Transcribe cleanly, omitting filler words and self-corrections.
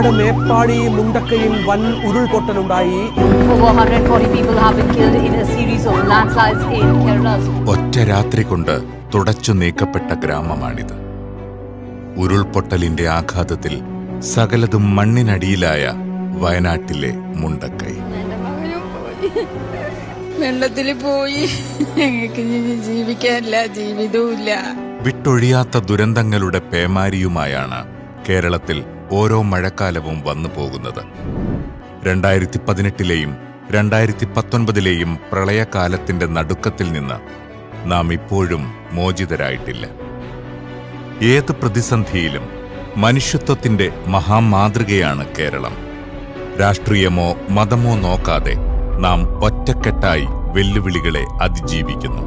വയനാട് മേപ്പാടി മുണ്ടക്കയിൽ വൻ ഉരുൾപൊട്ടലുണ്ടായി. Over 140 people have been killed in a series of landslides in Kerala. ഒറ്റ രാത്രി കൊണ്ട് തുടച്ചു നീക്കപ്പെട്ട ഗ്രാമമാണിത്. ഉരുൾപൊട്ടലിന്റെ ആഘാതത്തിൽ സകലതും മണ്ണിനടിയിലായ വയനാട്ടിലെ മുണ്ടക്കൈ. വെള്ളത്തിൽ പോയി, ഞങ്ങൾക്ക് ജീവിക്കാനില്ല, ജീവിതവുമില്ല. വിട്ടൊഴിയാത്ത ദുരന്തങ്ങളുടെ പേമാരിയുമായാണ് കേരളത്തിൽ ഓരോ മഴക്കാലവും വന്നു പോകുന്നത്. 2018-ലെയും 2019-ലെയും പ്രളയകാലത്തിന്റെ നടുക്കത്തിൽ നിന്ന് നാം ഇപ്പോഴും മോചിതരായിട്ടില്ല. ഏത് പ്രതിസന്ധിയിലും മനുഷ്യത്വത്തിന്റെ മഹാമാതൃകയാണ് കേരളം. രാഷ്ട്രീയമോ മതമോ നോക്കാതെ നാം ഒറ്റക്കെട്ടായി വെല്ലുവിളികളെ അതിജീവിക്കുന്നു.